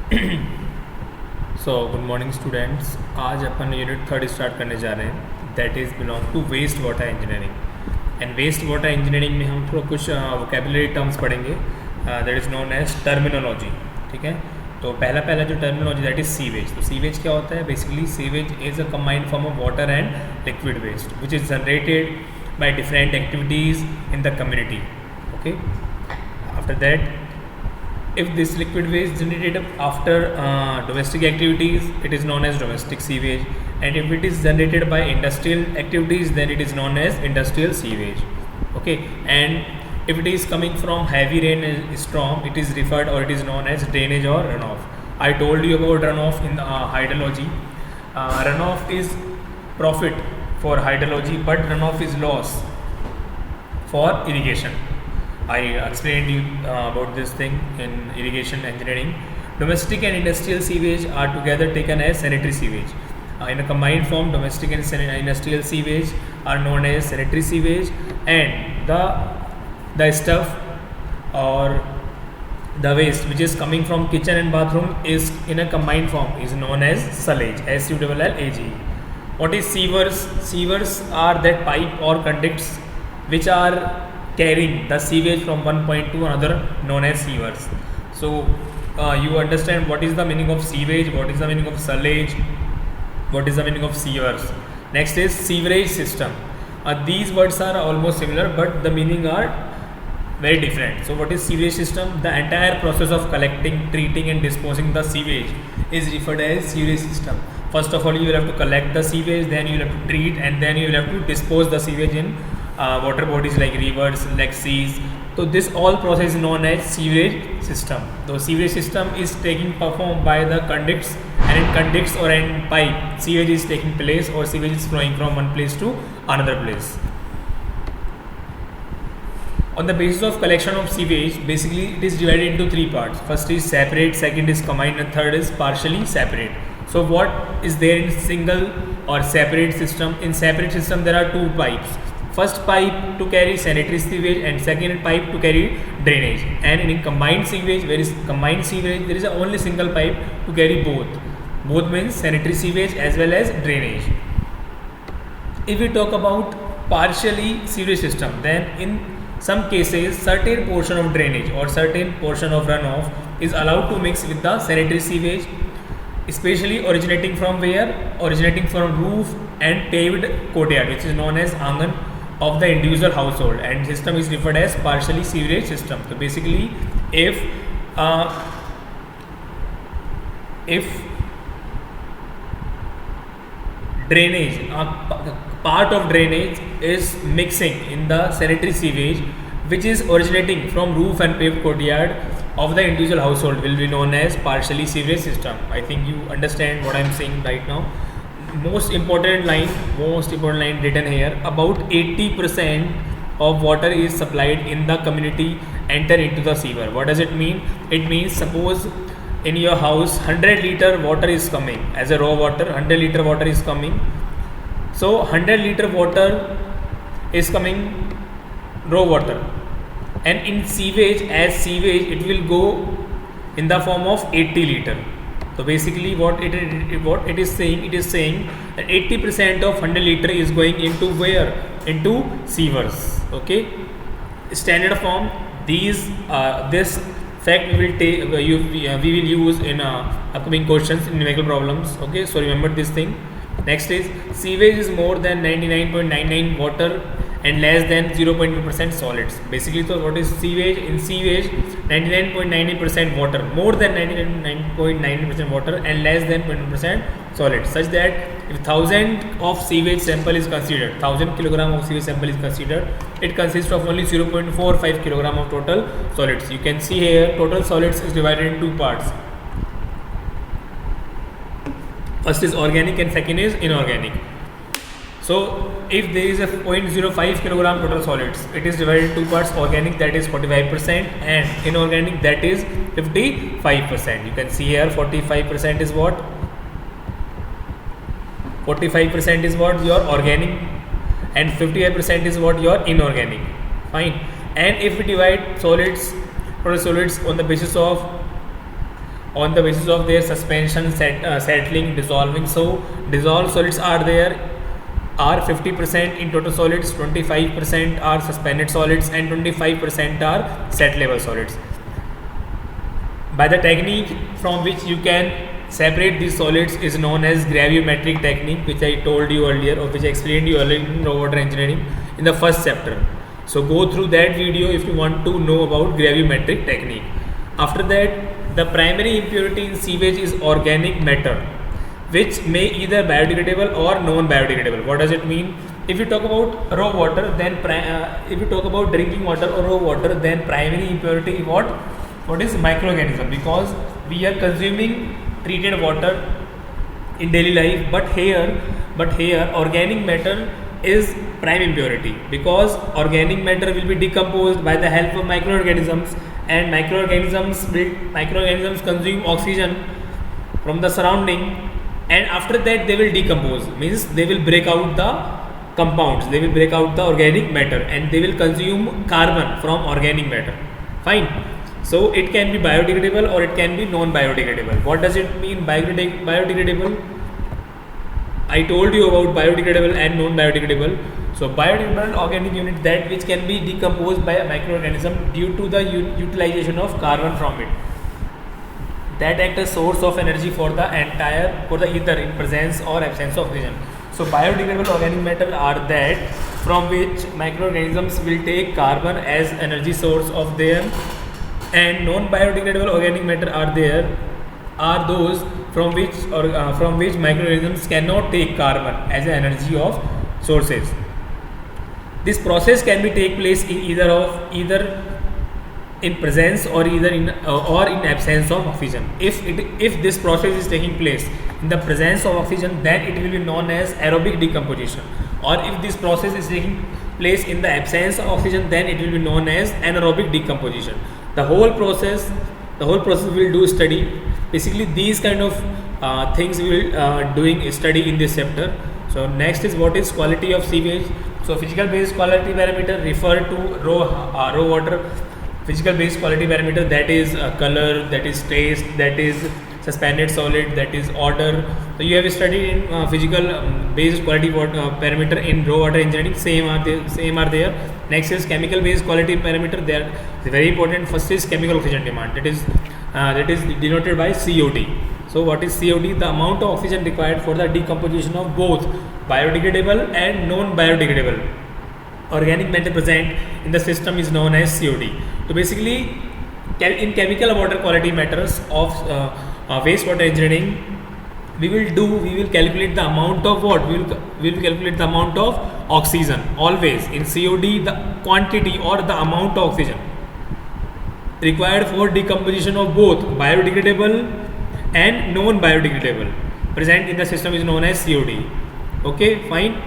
So good morning students. आज अपन unit 3 start करने जा रहे हैं, that is belong to waste water engineering. And waste water engineering में हम थोड़ा कुछ वोकेबुलरी टर्म्स पढ़ेंगे, that is known as terminology. ठीक है, तो पहला जो टर्मिनोलॉजी दैट इज़ सीवेज। तो सीवेज क्या होता है? Basically sewage is a combined form of water and liquid waste which is generated by different activities in the community. Okay, after that, if this liquid waste generated after domestic activities, it is known as domestic sewage, and if it is generated by industrial activities, then it is known as industrial sewage. Okay, and if it is coming from heavy rain and storm, it is referred or it is known as drainage or runoff. I told you about runoff in hydrology. Runoff is profit for hydrology, but runoff is loss for irrigation. I explained you about this thing in irrigation engineering. Domestic and industrial sewage are together taken as sanitary sewage. In a combined form, domestic and industrial sewage are known as sanitary sewage, and the stuff or the waste which is coming from kitchen and bathroom is in a combined form is known as sewage. SULLAGE. What is sewers? Sewers are that pipe or conducts which are carrying the sewage from one point to another, known as sewers. So you understand what is the meaning of sewage, what is the meaning of sewage, what is the meaning of sewers. Next is sewerage system. These words are almost similar, but the meaning are very different. So what is sewerage system? The entire process of collecting, treating and disposing the sewage is referred as sewerage system. First of all, you will have to collect the sewage, then you will have to treat, and then you will have to dispose the sewage in water bodies like rivers, like seas. So this all process is known as sewerage system. So sewerage system is performed by the conducts, and in conducts or in pipe, sewage is taking place or sewage is flowing from one place to another place. On the basis of collection of sewage, basically it is divided into three parts. First is separate, second is combined, and third is partially separate. So what is there in single or separate system? In separate system there are two pipes. First pipe to carry sanitary sewage and second pipe to carry drainage. And in combined sewage, where is combined sewage, there is only single pipe to carry both. Both means sanitary sewage as well as drainage. If we talk about partially sewage system, then in some cases certain portion of drainage or certain portion of runoff is allowed to mix with the sanitary sewage, especially originating from where? Originating from roof and paved courtyard, which is known as angan of the individual household, and system is referred as partially sewerage system. So basically, if drainage, part of drainage is mixing in the sanitary sewage which is originating from roof and paved courtyard of the individual household, will be known as partially sewerage system. I think you understand what I am saying right now. Most important line written here: about 80% of water is supplied in the community enter into the sewer. What does it mean? It means, suppose in your house 100 liter water is coming as a raw water, 100 liter water is coming. So 100 liter water is coming raw water, and in sewage, as sewage, it will go in the form of 80 liter. So basically what it is saying that 80% of 100 liter is going into where? Into sewers. Okay, standard form. This fact we will use in upcoming questions in numerical problems. Okay, so remember this thing. Next is sewage is more than 99.99 water and less than 0.2% solids. Basically, so what is sewage? In sewage, 99.99% water, more than 99.99% water and less than 0.2% solids, such that if 1000 of sewage sample is considered, 1000 kilogram of sewage sample is considered, it consists of only 0.45 kilogram of total solids. You can see here total solids is divided in two parts. First is organic and second is inorganic. So if there is a 0.05 kilogram total solids, it is divided in two parts: organic, that is 45%, and inorganic, that is 55%. You can see here 45% is what? 45% is what? Your organic, and 55% is what? Your inorganic. Fine. And if we divide solids, total solids on the basis of on the basis of their suspension, settling, dissolving. So dissolved solids are there are 50% in total solids, 25% are suspended solids, and 25% are set level solids. By the technique from which you can separate these solids is known as gravimetric technique, which I told you earlier, or which I explained you earlier in raw water engineering in the first chapter. So go through that video if you want to know about gravimetric technique. After that, the primary impurity in sewage is organic matter, which may either biodegradable or non-biodegradable. What does it mean? If you talk about raw water, then if you talk about drinking water or raw water, then primary impurity is what is microorganism, because we are consuming treated water in daily life, but here organic matter is prime impurity, because organic matter will be decomposed by the help of microorganisms, and microorganisms consume oxygen from the surrounding, and after that they will decompose, means they will break out the compounds, they will break out the organic matter, and they will consume carbon from organic matter. Fine. So it can be biodegradable or it can be non-biodegradable. What does it mean biodegradable? I told you about biodegradable and non-biodegradable. So biodegradable organic unit, that which can be decomposed by a microorganism due to the utilization of carbon from it, that act as source of energy for the ether in presence or absence of oxygen. So biodegradable organic matter are that from which microorganisms will take carbon as energy source of their, and non-biodegradable organic matter are those from which microorganisms cannot take carbon as an energy of sources. This process can be take place in either in presence or in absence of oxygen. If this process is taking place in the presence of oxygen, then it will be known as aerobic decomposition, or if this process is taking place in the absence of oxygen, then it will be known as anaerobic decomposition. The whole process will do study. Basically these kind of things we will doing study in this chapter. So next is what is quality of sewage. So physical based quality parameter refer to raw water. Physical based quality parameter, that is color, that is taste, that is suspended solid, that is odor. So you have studied in physical based quality parameter in raw water engineering. Same are there. Next is chemical based quality parameter. They are very important. First is chemical oxygen demand. That is denoted by COD. So what is COD? The amount of oxygen required for the decomposition of both biodegradable and non-biodegradable organic matter present in the system is known as COD. So basically, in chemical water quality matters of wastewater engineering, we will calculate the amount of what? We will calculate the amount of oxygen. Always in COD, the quantity or the amount of oxygen required for decomposition of both biodegradable and non-biodegradable present in the system is known as COD. Okay, fine.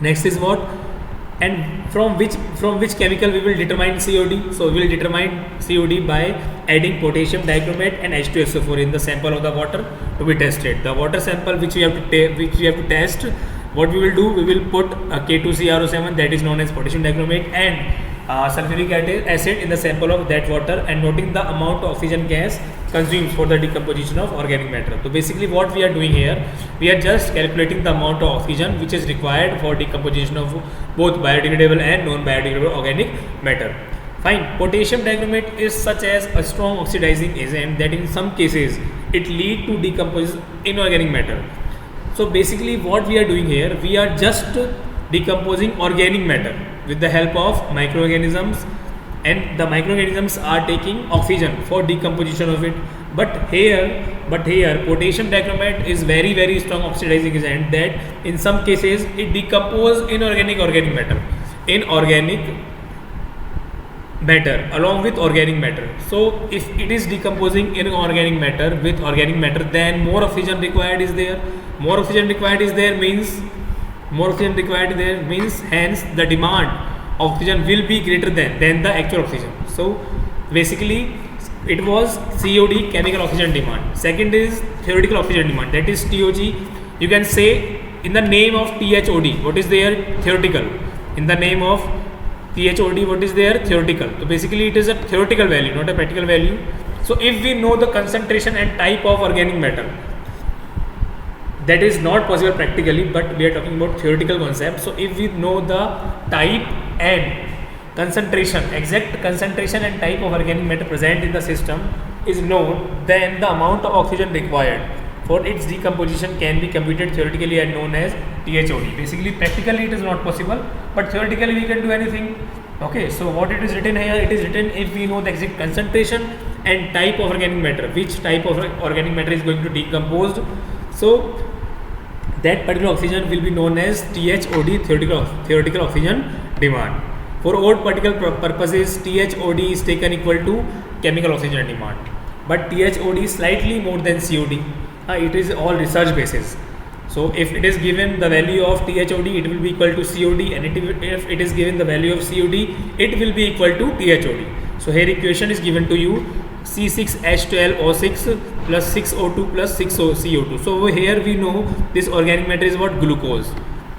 Next is what? And from which chemical we will determine COD? So we will determine COD by adding potassium dichromate and H2SO4 in the sample of the water to be tested. The water sample which we have to test, what we will do? We will put K2CrO7, that is known as potassium dichromate, and sulfuric acid in the sample of that water, and noting the amount of oxygen gas consumed for the decomposition of organic matter. So basically what we are doing here, we are just calculating the amount of oxygen which is required for decomposition of both biodegradable and non-biodegradable organic matter. Fine. Potassium dichromate is such as a strong oxidizing agent that in some cases it lead to decompose inorganic matter. So basically what we are doing here, we are just decomposing organic matter with the help of microorganisms, and the microorganisms are taking oxygen for decomposition of it. But here potassium dichromate is very, very strong oxidizing agent that in some cases it decomposes inorganic matter along with organic matter. So if it is decomposing inorganic matter with organic matter, then more oxygen required is there. More oxygen required means hence the demand of oxygen will be greater than the actual oxygen. So basically it was COD, chemical oxygen demand. Second is theoretical oxygen demand, that is TOG. You can say in the name of THOD, what is there? Theoretical. In the name of THOD, what is there? Theoretical. So basically it is a theoretical value, not a practical value. So if we know the concentration and type of organic matter, that is not possible practically, but we are talking about theoretical concept. So if we know the type and concentration, exact concentration and type of organic matter present in the system is known, then the amount of oxygen required for its decomposition can be computed theoretically and known as THOD. Basically, practically it is not possible, but theoretically we can do anything. Okay, so what it is written here, it is written if we know the exact concentration and type of organic matter, which type of organic matter is going to decompose. So that particular oxygen will be known as THOD, theoretical oxygen demand. For all practical purposes, THOD is taken equal to chemical oxygen demand, but THOD is slightly more than COD. It is all research basis. So if it is given the value of THOD, it will be equal to COD, and if it is given the value of COD, it will be equal to THOD. So here equation is given to you: C6H12O6 plus 6O2 plus 6CO2. So over here we know this organic matter is what? Glucose.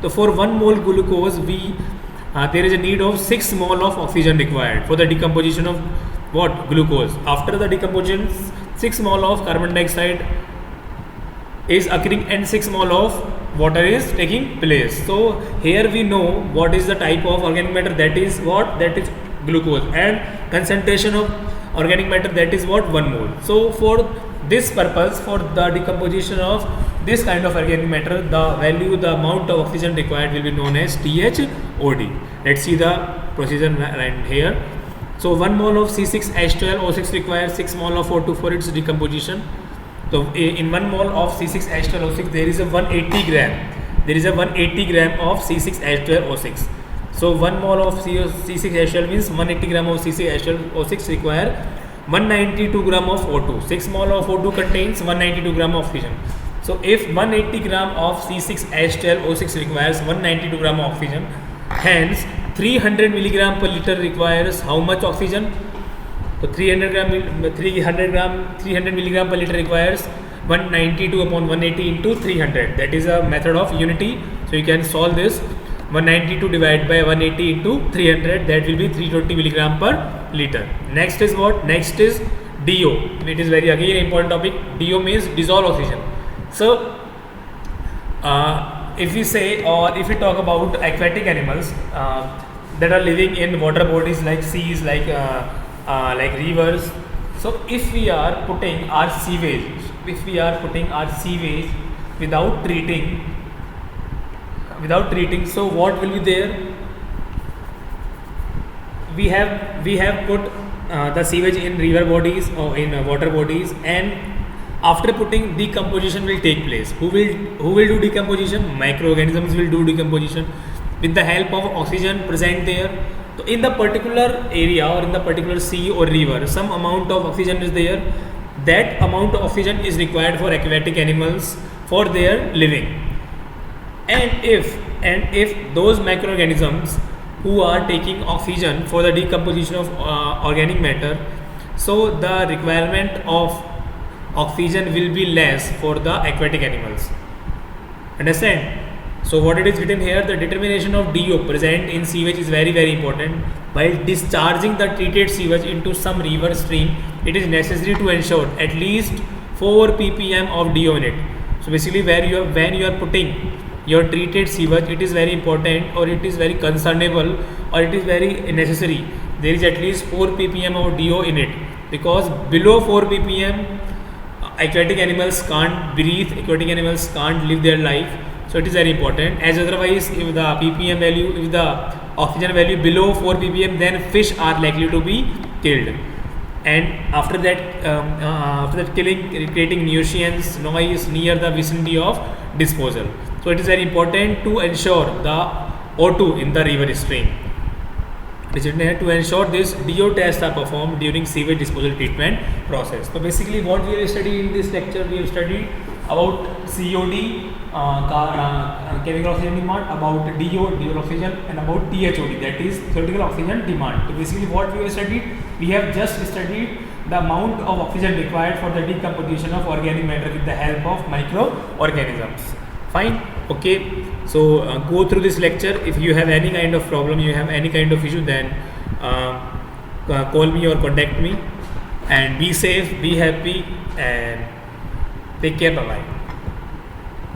So for 1 mole glucose, there is a need of 6 mole of oxygen required for the decomposition of what? Glucose. After the decomposition, 6 mole of carbon dioxide is occurring and 6 mole of water is taking place. So here we know what is the type of organic matter, that is what? That is glucose, and concentration of organic matter, that is what? 1 mole. So for this purpose, for the decomposition of this kind of organic matter, the amount of oxygen required will be known as THOD. Let's see the procedure right here. So 1 mole of C6H12O6 requires 6 mole of O2 for its decomposition. So in 1 mole of C6H12O6 there is a 180 gram. There is a 180 gram of C6H12O6. So 1 mole of C6H12 means 180 gram of C6H12O6 require 192 gram of O2. 6 mole of O2 contains 192 gram of oxygen. So if 180 gram of C6H12O6 requires 192 gram of oxygen, hence 300 milligram per liter requires how much oxygen? So 300 milligram per liter requires 192 upon 180 into 300. That is a method of unity. So you can solve this. 192 divided by 180 into 300, that will be 320 milligram per liter. Next is what? Next is DO. It is very again important topic. DO means dissolved oxygen. So if we say, or if we talk about aquatic animals that are living in water bodies like seas, like rivers. So if we are putting our sewage, without treating, so what will be there? We have put the sewage in river bodies or in water bodies, and after putting, decomposition will take place. Who will do decomposition? Microorganisms will do decomposition with the help of oxygen present there. So in the particular area or in the particular sea or river, some amount of oxygen is there. That amount of oxygen is required for aquatic animals for their living. And if those microorganisms who are taking oxygen for the decomposition of organic matter, so the requirement of oxygen will be less for the aquatic animals. Understand? So what it is written here, the determination of DO present in sewage is very, very important. While discharging the treated sewage into some river stream, it is necessary to ensure at least 4 ppm of DO in it. So basically when you are putting your treated sewage, it is very important, or it is very concernable, or it is very necessary. There is at least 4 ppm of DO in it, because below 4 ppm aquatic animals can't breathe, aquatic animals can't live their life. So it is very important, as otherwise if the ppm value, if the oxygen value below 4 ppm, then fish are likely to be killed, and after that killing, creating nuisance noise near the vicinity of disposal. So it is very important to ensure the O2 in the river stream. To ensure this, DO tests are performed during sewage disposal treatment process. So basically what we have studied in this lecture, we have studied about COD, chemical oxygen demand, about DO, dissolved oxygen, and about THOD, that is theoretical oxygen demand. So basically what we have studied, we have just studied the amount of oxygen required for the decomposition of organic matter with the help of microorganisms. Fine. Okay, so go through this lecture. If you have any kind of problem, you have any kind of issue, then call me or contact me. and be safe, be happy, and take care. Bye bye.